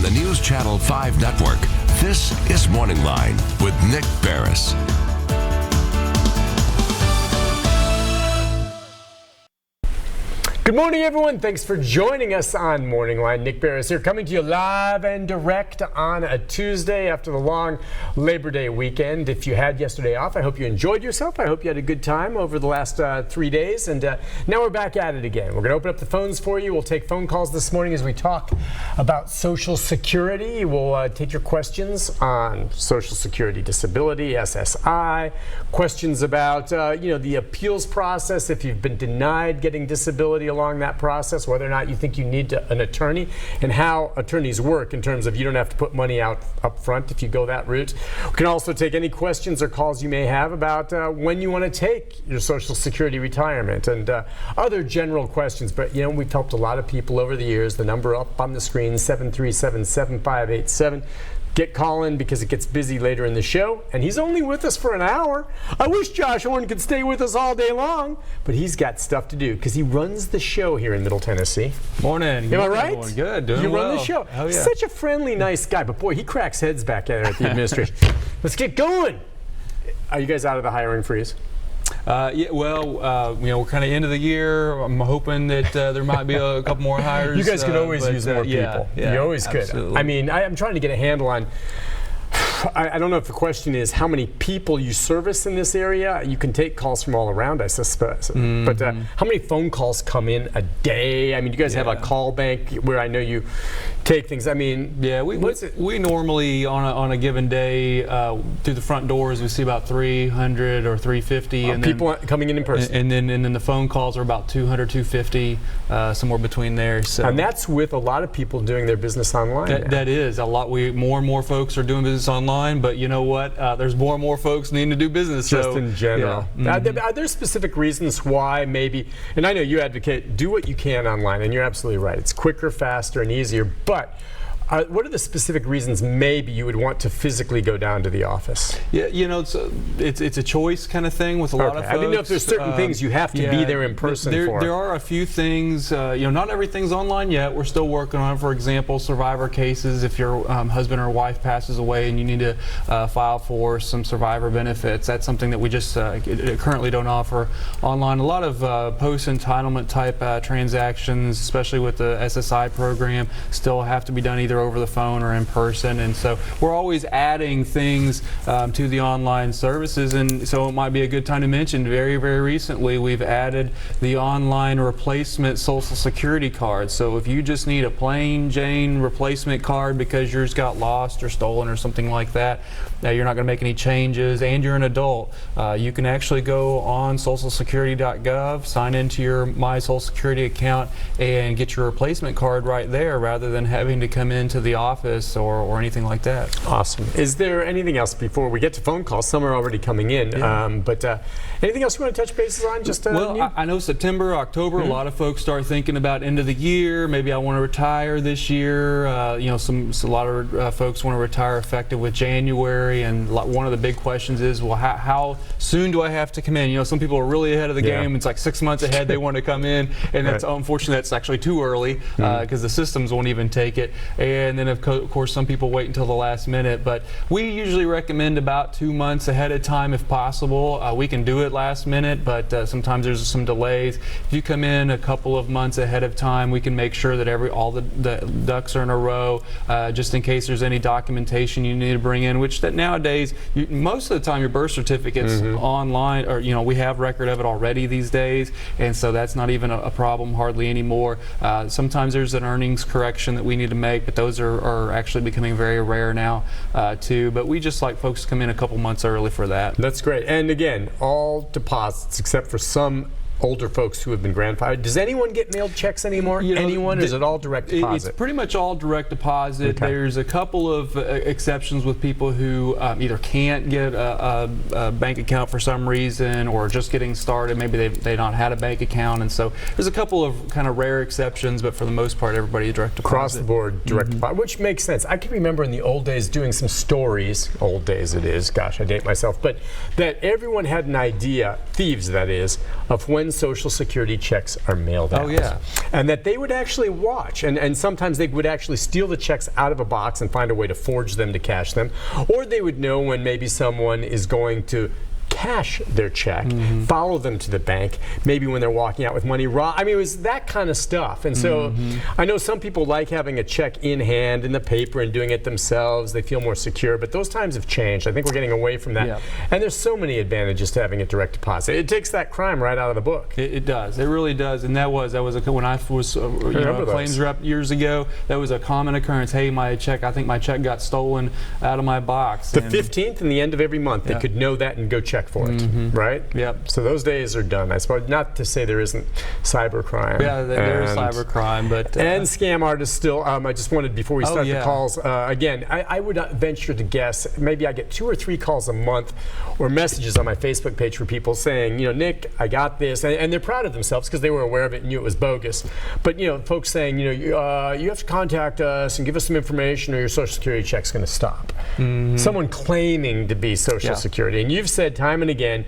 on the News Channel 5 network. This is MorningLine with Nick Barris. Good morning, everyone. Thanks for joining us on Morning Line. Nick Barris here, coming to you live and direct on a Tuesday after the long Labor Day weekend. If you had yesterday off, I hope you enjoyed yourself. I hope you had a good time over the last 3 days. And now we're back at it again. We're going to open up the phones for you. We'll take phone calls this morning as we talk about Social Security. We'll take your questions on Social Security disability, SSI, questions about the appeals process if you've been denied getting disability along that process, whether or not you think you need an attorney, and how attorneys work in terms of you don't have to put money out up front if you go that route. We can also take any questions or calls you may have about when you want to take your Social Security retirement and other general questions. But we've helped a lot of people over the years. The number up on the screen, 737-7587. Get calling because it gets busy later in the show, and he's only with us for an hour. I wish Josh Horn could stay with us all day long, but he's got stuff to do because he runs the show here in Middle Tennessee. Morning. Am I right? Everyone. Good. Doing you well. run the show. Oh, yeah. Such a friendly, nice guy, but boy, he cracks heads back there at the administration. Let's get going. Are you guys out of the hiring freeze? We're kind of end of the year. I'm hoping that there might be a couple more hires. You guys could always use more people. Yeah, you always absolutely. could. I mean, I'm trying to get a handle on. I don't know if the question is how many people you service in this area. You can take calls from all around, I suspect. Mm-hmm. But how many phone calls come in a day? I mean, you guys have a call bank where I know you take things. I mean, we normally on a given day through the front doors we see about 300 or 350, and people coming in person. And then the phone calls are about 200, 250, somewhere between there. So. And that's with a lot of people doing their business online. That is a lot. More and more folks are doing business online. But you know what? There's more and more folks needing to do business. Just in general. Yeah. Mm-hmm. Are there specific reasons why maybe, and I know you advocate, do what you can online, and you're absolutely right. It's quicker, faster, and easier. But what are the specific reasons maybe you would want to physically go down to the office? Yeah, it's a choice kind of thing with a lot of folks. I didn't know if there's certain things you have to be there in person for. There are a few things. Not everything's online yet. We're still working on it. For example, survivor cases. If your husband or wife passes away and you need to file for some survivor benefits, that's something that we just currently don't offer online. A lot of post-entitlement type transactions, especially with the SSI program, still have to be done either over the phone or in person, and so we're always adding things to the online services. And so it might be a good time to mention, very, very recently we've added the online replacement Social Security card. So if you just need a plain Jane replacement card because yours got lost or stolen or something like that, you're not going to make any changes, and you're an adult, you can actually go on socialsecurity.gov, sign into your My Social Security account, and get your replacement card right there rather than having to come into the office or anything like that. Awesome. Is there anything else before we get to phone calls? Some are already coming in, but anything else you want to touch bases on? I know September, October, a lot of folks start thinking about end of the year. Maybe I want to retire this year. A lot of folks want to retire effective with January, and one of the big questions is, well, how soon do I have to come in? Some people are really ahead of the game. It's like 6 months ahead they want to come in, and that's unfortunately that's actually too early because the systems won't even take it. And then of course some people wait until the last minute, but we usually recommend about 2 months ahead of time if possible. We can do it last minute, but sometimes there's some delays. If you come in a couple of months ahead of time, we can make sure that all the ducks are in a row, just in case there's any documentation you need to bring in, which that nowadays, most of the time your birth certificate's online, or we have record of it already these days, and so that's not even a problem hardly anymore. Sometimes there's an earnings correction that we need to make, but those are actually becoming very rare now too. But we just like folks to come in a couple months early for that. That's great. And again, all deposits except for some older folks who have been grandfathered. Does anyone get mailed checks anymore? Anyone? Or is it all direct deposit? It's pretty much all direct deposit. Okay. There's a couple of exceptions with people who either can't get a bank account for some reason, or just getting started. Maybe they've not had a bank account, and so there's a couple of kind of rare exceptions, but for the most part, everybody direct deposit. Across the board, direct deposit, which makes sense. I can remember in the old days doing some stories, old days it is, gosh, I date myself, but that everyone had an idea, thieves that is, of when when Social Security checks are mailed out. Oh, yeah. And that they would actually watch, and sometimes they would actually steal the checks out of a box and find a way to forge them to cash them, or they would know when maybe someone is going to cash their check, follow them to the bank, maybe when they're walking out with money raw. I mean, it was that kind of stuff. And so I know some people like having a check in hand in the paper and doing it themselves. They feel more secure, but those times have changed. I think we're getting away from that. Yeah. And there's so many advantages to having a direct deposit. It takes that crime right out of the book. It does. It really does. And that was when I was a claims rep years ago. That was a common occurrence. Hey, I think my check got stolen out of my box. The 15th and the end of every month, they could know that and go check for it, right? Yep. So those days are done. I suppose not to say there isn't cybercrime. Yeah, there is cybercrime, but and scam artists still. I just wanted, before we start the calls, again, I would venture to guess maybe I get 2 or 3 calls a month or messages on my Facebook page for people saying, Nick, I got this, and they're proud of themselves because they were aware of it and knew it was bogus. But folks saying, you have to contact us and give us some information, or your Social Security check's going to stop. Someone claiming to be Social Security, and you've said time and again,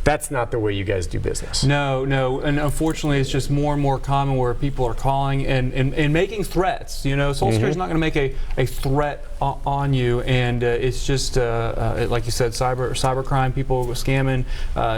that's not the way you guys do business. No, and unfortunately, it's just more and more common where people are calling and making threats. Social Security's not going to make a threat on you, and it's just like you said, cybercrime, people scamming,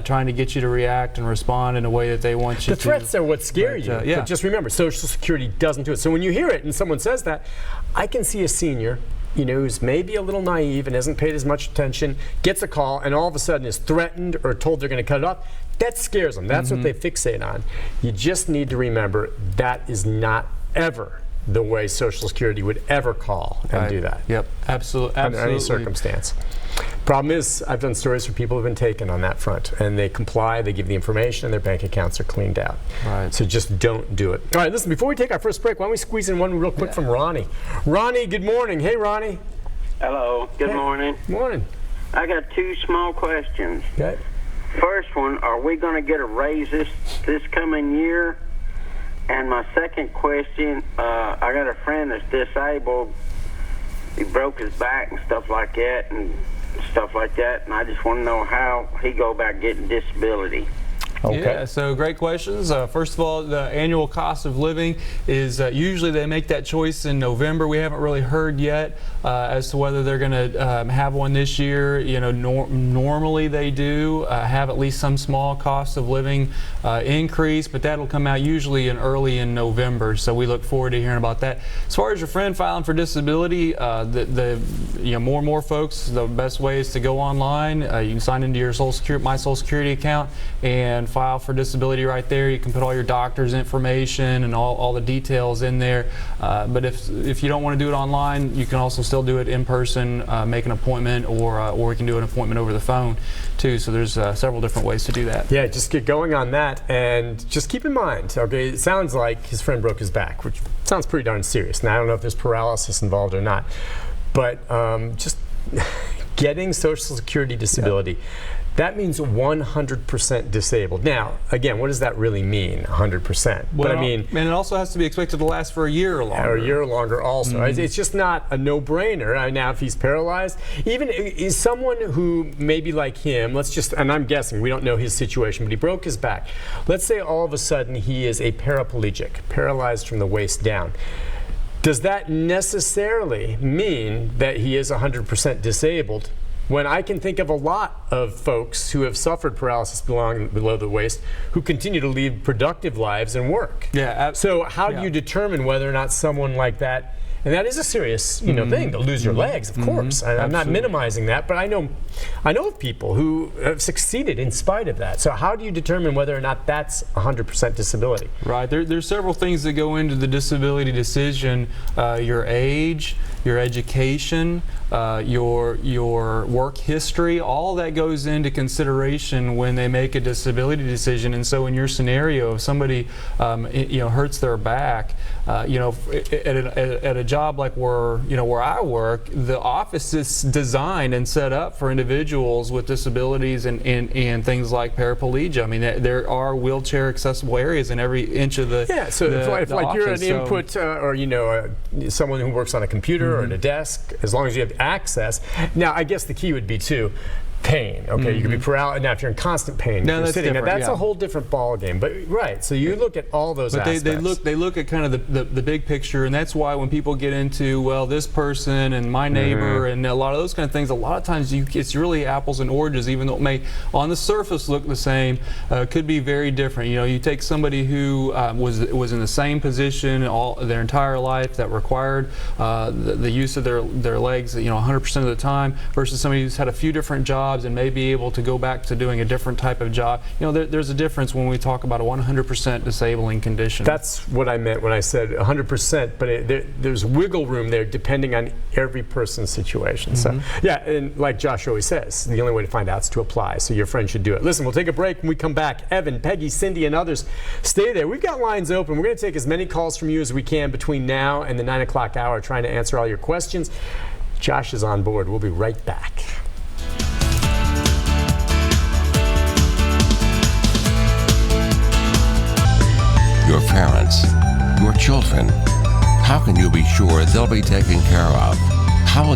trying to get you to react and respond in a way that they want you to. The threats are what scare you. But just remember, Social Security doesn't do it. So when you hear it and someone says that, I can see a senior who's maybe a little naive and hasn't paid as much attention, gets a call, and all of a sudden is threatened or told they're going to cut it off. That scares them. That's what they fixate on. You just need to remember that is not ever the way Social Security would ever call and do that. Yep, absolutely. Under any circumstance. Problem is, I've done stories where people have been taken on that front, and they comply, they give the information, and their bank accounts are cleaned out. Right. So just don't do it. All right, listen, before we take our first break, why don't we squeeze in one real quick from Ronnie. Ronnie, good morning. Hey, Ronnie. Hello. Good morning. Morning. I got 2 small questions. Okay. First one, are we going to get a raise this coming year? And my second question, I got a friend that's disabled. He broke his back and stuff like that, and I just want to know how he go about getting disability. Okay. Yeah, so great questions. First of all, the annual cost of living is usually they make that choice in November. We haven't really heard yet as to whether they're going to have one this year. Normally they do have at least some small cost of living increase, but that'll come out usually early in November. So we look forward to hearing about that. As far as your friend filing for disability, more and more folks, the best way is to go online. You can sign into your My Social Security account and file for disability right there. You can put all your doctor's information and all the details in there. But if you don't want to do it online, you can also still do it in person, make an appointment, or you can do an appointment over the phone too. So there's several different ways to do that. Yeah, just get going on that, and just keep in mind, okay, it sounds like his friend broke his back, which sounds pretty darn serious. Now, I don't know if there's paralysis involved or not, but just getting Social Security disability, that means 100% disabled. Now, again, what does that really mean, 100%? Well, but I mean, and it also has to be expected to last for a year or longer. Or a year or longer also. It's just not a no-brainer. Now, if he's paralyzed, even is someone who maybe like him, and I'm guessing, we don't know his situation, but he broke his back. Let's say all of a sudden he is a paraplegic, paralyzed from the waist down. Does that necessarily mean that he is 100% disabled? When I can think of a lot of folks who have suffered paralysis below the waist who continue to lead productive lives and work. Yeah. So how do you determine whether or not someone like that, and that is a serious thing, to lose your legs, of course. I'm not minimizing that, but I know of people who have succeeded in spite of that. So how do you determine whether or not that's 100% disability? Right. There's several things that go into the disability decision. Your age, your education, your work history, all that goes into consideration when they make a disability decision. And so in your scenario, if somebody hurts their back, at a job like where I work, the office is designed and set up for individuals with disabilities and things like paraplegia. I mean, there are wheelchair accessible areas in every inch of the So if you're an input or someone who works on a computer or at a desk, as long as you have access. Now, I guess the key would be too, pain. Okay, you could be paralyzed. Now, if you're in constant pain, No, you're that's sitting. Now, different, that's yeah. a whole different ball game. But right, so you look at all those But aspects. they look at kind of the big picture, and that's why when people get into, well, this person and my neighbor and a lot of those kind of things, a lot of times it's really apples and oranges, even though it may on the surface look the same, could be very different. You know, you take somebody who was in the same position all their entire life that required the use of their legs, you know, 100% of the time, versus somebody who's had a few different jobs and may be able to go back to doing a different type of job. You know, there's a difference when we talk about a 100% disabling condition. That's what I meant when I said 100%, but there's wiggle room there depending on every person's situation. So, yeah, and like Josh always says, the only way to find out is to apply, so your friend should do it. Listen, we'll take a break. When we come back, Evan, Peggy, Cindy, and others, stay there. We've got lines open. We're going to take as many calls from you as we can between now and the 9 o'clock hour, trying to answer all your questions. Josh is on board. We'll be right back. Your parents, your children. How can you be sure they'll be taken care of? How will